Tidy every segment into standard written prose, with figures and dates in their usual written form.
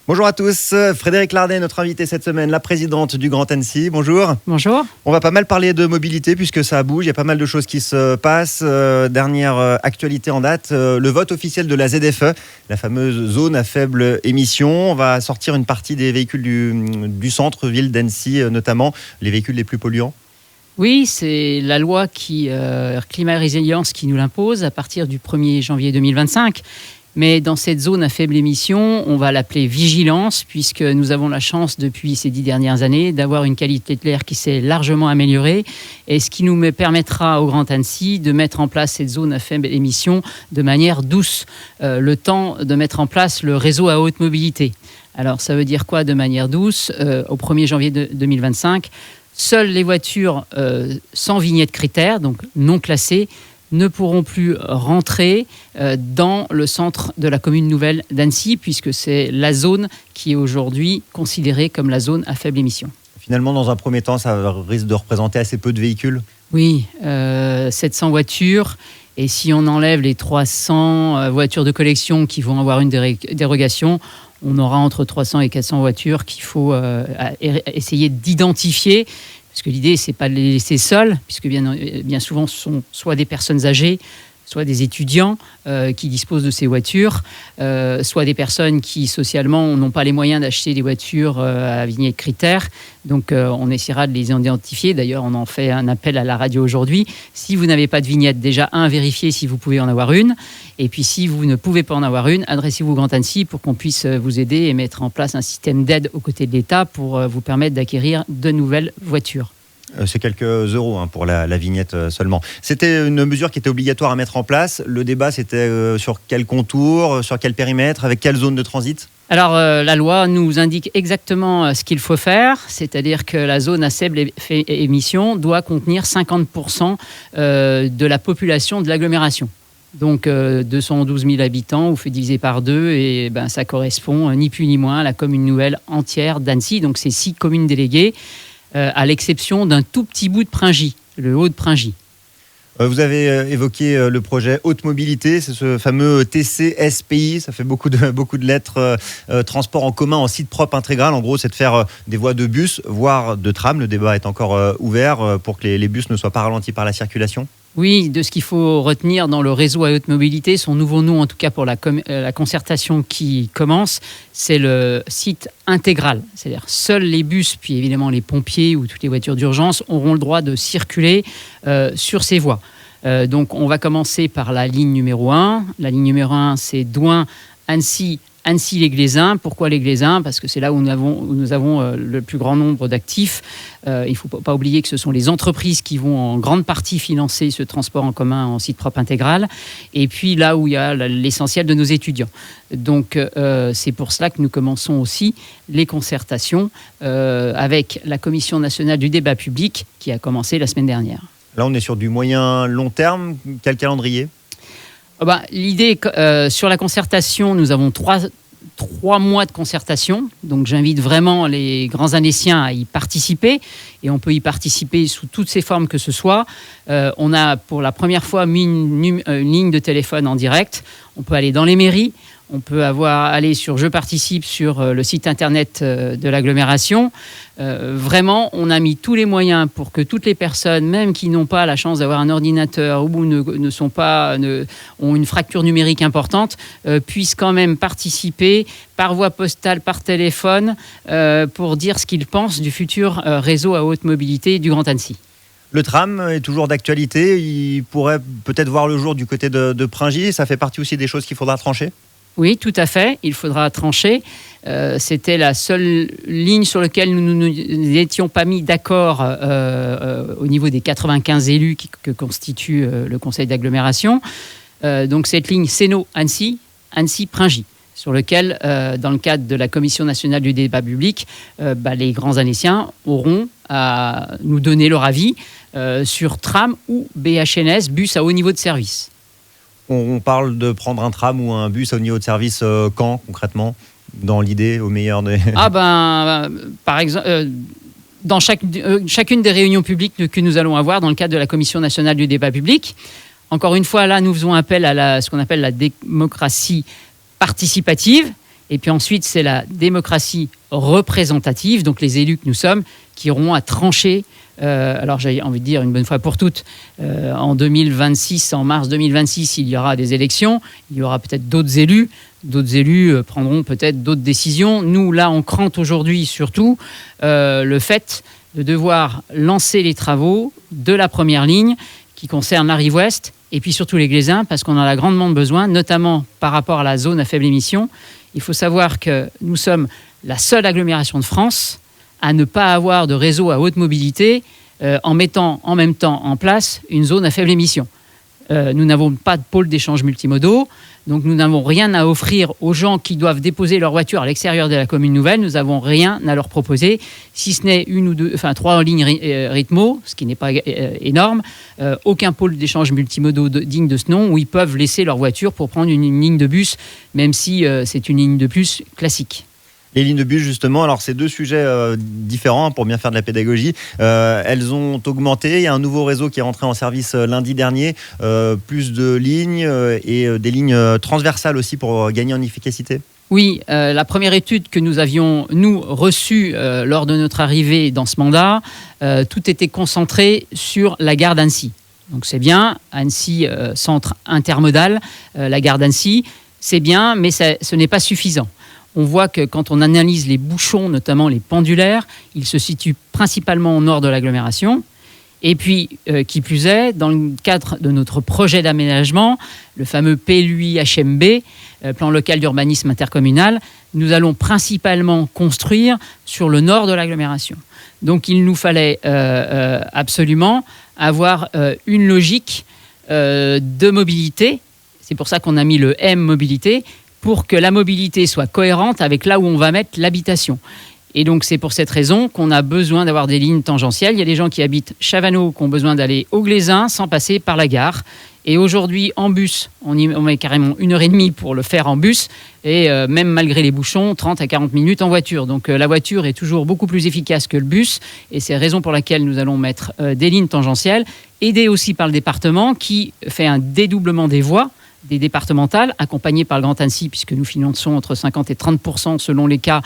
Bonjour à tous, Frédéric Lardet, notre invité cette semaine, la présidente du Grand Annecy. Bonjour. Bonjour. On va pas mal parler de mobilité puisque ça bouge, il y a pas mal de choses qui se passent. Dernière actualité en date, le vote officiel de la ZFE, la fameuse zone à faible émission. On va sortir une partie des véhicules du centre-ville d'Annecy, notamment les véhicules les plus polluants. Oui, c'est la loi climat et résilience qui nous l'impose à partir du 1er janvier 2025. Mais dans cette zone à faible émission, on va l'appeler vigilance, puisque nous avons la chance depuis ces 10 dernières années d'avoir une qualité de l'air qui s'est largement améliorée, et ce qui nous permettra au Grand Annecy de mettre en place cette zone à faible émission de manière douce, le temps de mettre en place le réseau à haute mobilité. Alors ça veut dire quoi de manière douce ? Au 1er janvier 2025, seules les voitures sans vignette critère, donc non classées, ne pourront plus rentrer dans le centre de la commune nouvelle d'Annecy, puisque c'est la zone qui est aujourd'hui considérée comme la zone à faible émission. Finalement, dans un premier temps, ça risque de représenter assez peu de véhicules. Oui, 700 voitures. Et si on enlève les 300 voitures de collection qui vont avoir une dérogation, on aura entre 300 et 400 voitures qu'il faut essayer d'identifier. Parce que l'idée, c'est pas de les laisser seuls, puisque bien souvent, ce sont soit des personnes âgées, soit des étudiants qui disposent de ces voitures, soit des personnes qui, socialement, n'ont pas les moyens d'acheter des voitures à vignette critère. Donc, on essaiera de les identifier. D'ailleurs, on en fait un appel à la radio aujourd'hui. Si vous n'avez pas de vignette, déjà, vérifiez si vous pouvez en avoir une. Et puis, si vous ne pouvez pas en avoir une, adressez-vous au Grand Annecy pour qu'on puisse vous aider et mettre en place un système d'aide aux côtés de l'État pour vous permettre d'acquérir de nouvelles voitures. C'est quelques euros pour la vignette seulement. C'était une mesure qui était obligatoire à mettre en place. Le débat, c'était sur quel contour, sur quel périmètre, avec quelle zone de transit ? Alors, la loi nous indique exactement ce qu'il faut faire, c'est-à-dire que la zone à faible émission doit contenir 50% de la population de l'agglomération. Donc 212 000 habitants, vous faites diviser par 2 et ça correspond ni plus ni moins à la commune nouvelle entière d'Annecy. Donc c'est 6 communes déléguées, à l'exception d'un tout petit bout de Pringy, le Haut de Pringy. Vous avez évoqué le projet Haute Mobilité, c'est ce fameux TCSPI, ça fait beaucoup de lettres, transport en commun en site propre intégral. En gros, c'est de faire des voies de bus, voire de tram. Le débat est encore ouvert pour que les bus ne soient pas ralentis par la circulation. Oui, de ce qu'il faut retenir dans le réseau à haute mobilité, son nouveau nom en tout cas pour la concertation qui commence, c'est le site intégral. C'est-à-dire seuls les bus, puis évidemment les pompiers ou toutes les voitures d'urgence auront le droit de circuler sur ces voies. Donc on va commencer par la ligne numéro 1. La ligne numéro 1, c'est Douin-Annecy. Annecy-les-Glaisins. Pourquoi les Glaisins ? Parce que c'est là où nous avons le plus grand nombre d'actifs. Il ne faut pas oublier que ce sont les entreprises qui vont en grande partie financer ce transport en commun en site propre intégral. Et puis là où il y a l'essentiel de nos étudiants. Donc c'est pour cela que nous commençons aussi les concertations avec la Commission nationale du débat public qui a commencé la semaine dernière. Là, on est sur du moyen-long terme. Quel calendrier ? L'idée, sur la concertation, nous avons 3 mois de concertation. Donc, j'invite vraiment les grands Annéciens à y participer. Et on peut y participer sous toutes ces formes que ce soit. On a, pour la première fois, mis une ligne de téléphone en direct. On peut aller dans les mairies. On peut aller sur Je participe sur le site internet de l'agglomération. Vraiment, on a mis tous les moyens pour que toutes les personnes, même qui n'ont pas la chance d'avoir un ordinateur ou ont une fracture numérique importante, puissent quand même participer par voie postale, par téléphone, pour dire ce qu'ils pensent du futur réseau à haute mobilité du Grand Annecy. Le tram est toujours d'actualité. Il pourrait peut-être voir le jour du côté de Pringy. Ça fait partie aussi des choses qu'il faudra trancher ? Oui, tout à fait. Il faudra trancher. C'était la seule ligne sur laquelle nous n'étions pas mis d'accord au niveau des 95 élus que constitue le conseil d'agglomération. Donc cette ligne Sénot-Annecy, Annecy-Pringy, sur lequel, dans le cadre de la Commission nationale du débat public, les grands Annéciens auront à nous donner leur avis sur tram ou BHNS, bus à haut niveau de service. On parle de prendre un tram ou un bus au niveau de service quand, concrètement, dans l'idée, au meilleur des... Par exemple, dans chacune des réunions publiques que nous allons avoir dans le cadre de la Commission nationale du débat public. Encore une fois, là, nous faisons appel à ce qu'on appelle la démocratie participative. Et puis ensuite, c'est la démocratie représentative, donc les élus que nous sommes, qui auront à trancher. Alors j'ai envie de dire une bonne fois pour toutes, en 2026, en mars 2026, il y aura des élections, il y aura peut-être d'autres élus prendront peut-être d'autres décisions. Nous, là, on crante aujourd'hui surtout le fait de devoir lancer les travaux de la première ligne qui concerne la rive ouest et puis surtout les Glaisins, parce qu'on en a grandement besoin, notamment par rapport à la zone à faible émission. Il faut savoir que nous sommes la seule agglomération de France à ne pas avoir de réseau à haute mobilité en mettant en même temps en place une zone à faible émission. Nous n'avons pas de pôle d'échange multimodaux, donc nous n'avons rien à offrir aux gens qui doivent déposer leur voiture à l'extérieur de la commune nouvelle. Nous n'avons rien à leur proposer, si ce n'est 3 lignes rythmo, ce qui n'est pas énorme, aucun pôle d'échange multimodaux digne de ce nom, où ils peuvent laisser leur voiture pour prendre une ligne de bus, même si c'est une ligne de bus classique. Les lignes de bus, justement, alors c'est deux sujets différents pour bien faire de la pédagogie. Elles ont augmenté. Il y a un nouveau réseau qui est rentré en service lundi dernier. Plus de lignes et des lignes transversales aussi pour gagner en efficacité. Oui, la première étude que nous avions, reçue lors de notre arrivée dans ce mandat, tout était concentré sur la gare d'Annecy. Donc c'est bien, Annecy, centre intermodal, la gare d'Annecy, c'est bien, mais ce n'est pas suffisant. On voit que quand on analyse les bouchons, notamment les pendulaires, ils se situent principalement au nord de l'agglomération. Et puis, qui plus est, dans le cadre de notre projet d'aménagement, le fameux PLUI-HMB, plan local d'urbanisme intercommunal, nous allons principalement construire sur le nord de l'agglomération. Donc, il nous fallait absolument avoir une logique de mobilité. C'est pour ça qu'on a mis le M mobilité, pour que la mobilité soit cohérente avec là où on va mettre l'habitation. Et donc, c'est pour cette raison qu'on a besoin d'avoir des lignes tangentielles. Il y a des gens qui habitent Chavanot qui ont besoin d'aller au Glaisins sans passer par la gare. Et aujourd'hui, en bus, on met carrément 1h30 pour le faire en bus. Et même malgré les bouchons, 30 à 40 minutes en voiture. Donc, la voiture est toujours beaucoup plus efficace que le bus. Et c'est la raison pour laquelle nous allons mettre des lignes tangentielles, aidées aussi par le département qui fait un dédoublement des voies, des départementales, accompagnées par le Grand Annecy, puisque nous finançons entre 50 et 30% selon les cas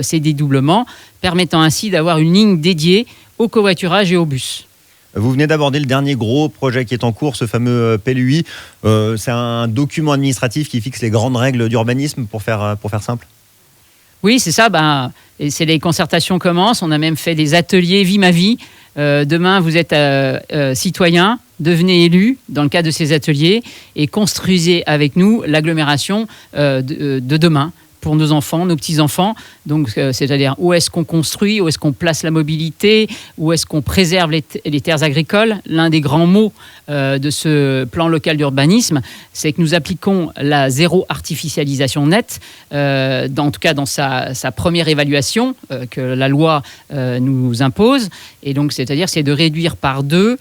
ces dédoublements, permettant ainsi d'avoir une ligne dédiée au covoiturage et au bus. Vous venez d'aborder le dernier gros projet qui est en cours, ce fameux PLUI. C'est un document administratif qui fixe les grandes règles d'urbanisme, pour faire simple. Oui, c'est ça. Et c'est les concertations commencent. On a même fait des ateliers Vie ma vie. Demain, vous êtes citoyen, devenez élu dans le cadre de ces ateliers et construisez avec nous l'agglomération de demain pour nos enfants, nos petits-enfants. Donc, c'est-à-dire où est-ce qu'on construit, où est-ce qu'on place la mobilité, où est-ce qu'on préserve les terres agricoles. L'un des grands mots de ce plan local d'urbanisme, c'est que nous appliquons la zéro artificialisation nette, en tout cas dans sa première évaluation que la loi nous impose. Et donc, c'est-à-dire, c'est de réduire par 2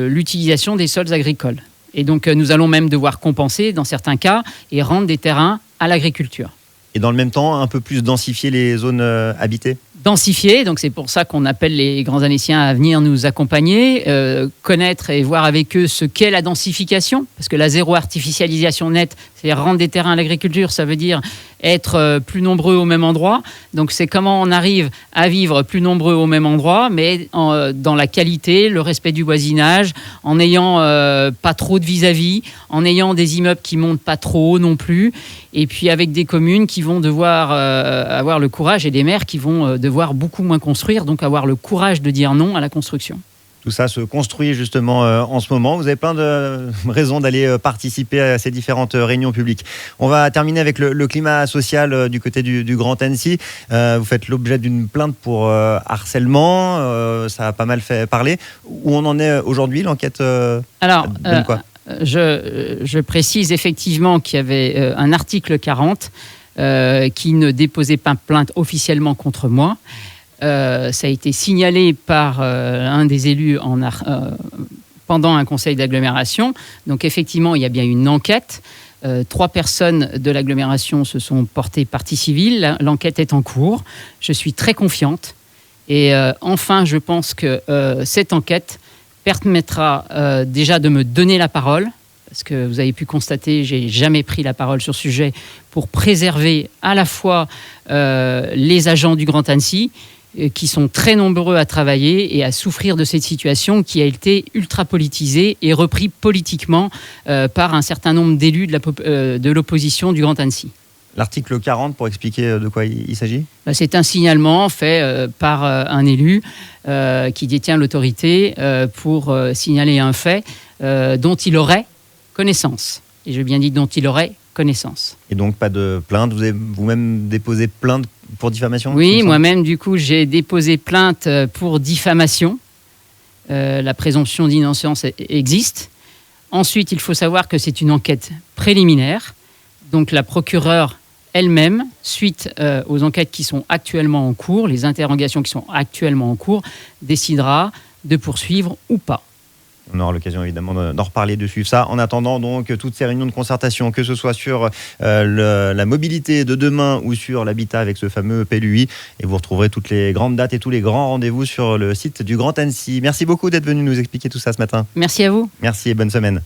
l'utilisation des sols agricoles. Et donc, nous allons même devoir compenser dans certains cas et rendre des terrains à l'agriculture. Et dans le même temps, un peu plus densifier les zones habitées. Densifier, donc c'est pour ça qu'on appelle les grands Annéciens à venir nous accompagner, connaître et voir avec eux ce qu'est la densification, parce que la zéro artificialisation nette, c'est rendre des terrains à l'agriculture, ça veut dire être plus nombreux au même endroit. Donc c'est comment on arrive à vivre plus nombreux au même endroit, mais dans la qualité, le respect du voisinage, en n'ayant pas trop de vis-à-vis, en ayant des immeubles qui montent pas trop haut non plus, et puis avec des communes qui vont devoir avoir le courage, et des maires qui vont devoir beaucoup moins construire, donc avoir le courage de dire non à la construction. Tout ça se construit justement en ce moment. Vous avez plein de raisons d'aller participer à ces différentes réunions publiques. On va terminer avec le climat social du côté du Grand Annecy. Vous faites l'objet d'une plainte pour harcèlement. Ça a pas mal fait parler. Où on en est aujourd'hui, l'enquête donne quoi ? Je précise effectivement qu'il y avait un article 40 qui ne déposait pas plainte officiellement contre moi. Ça a été signalé par un des élus pendant un conseil d'agglomération. Donc effectivement, il y a bien une enquête. 3 personnes de l'agglomération se sont portées partie civile. L'enquête est en cours. Je suis très confiante. Et enfin, je pense que cette enquête permettra déjà de me donner la parole parce que vous avez pu constater, j'ai jamais pris la parole sur ce sujet, pour préserver à la fois les agents du Grand Annecy, qui sont très nombreux à travailler et à souffrir de cette situation qui a été ultra politisée et repris politiquement par un certain nombre d'élus de l'opposition du Grand Annecy. L'article 40, pour expliquer de quoi il s'agit ? C'est un signalement fait par un élu qui détient l'autorité pour signaler un fait dont il aurait connaissance. Et j'ai bien dit dont il aurait connaissance. Et donc pas de plainte, vous avez vous-même déposé plainte pour diffamation ? Oui, moi-même du coup j'ai déposé plainte pour diffamation. La présomption d'innocence existe. Ensuite, il faut savoir que c'est une enquête préliminaire. Donc la procureure elle-même, suite aux enquêtes qui sont actuellement en cours, les interrogations qui sont actuellement en cours, décidera de poursuivre ou pas. On aura l'occasion évidemment d'en reparler, de suivre ça. En attendant donc toutes ces réunions de concertation, que ce soit sur la mobilité de demain ou sur l'habitat avec ce fameux PLUI. Et vous retrouverez toutes les grandes dates et tous les grands rendez-vous sur le site du Grand Annecy. Merci beaucoup d'être venu nous expliquer tout ça ce matin. Merci à vous. Merci et bonne semaine.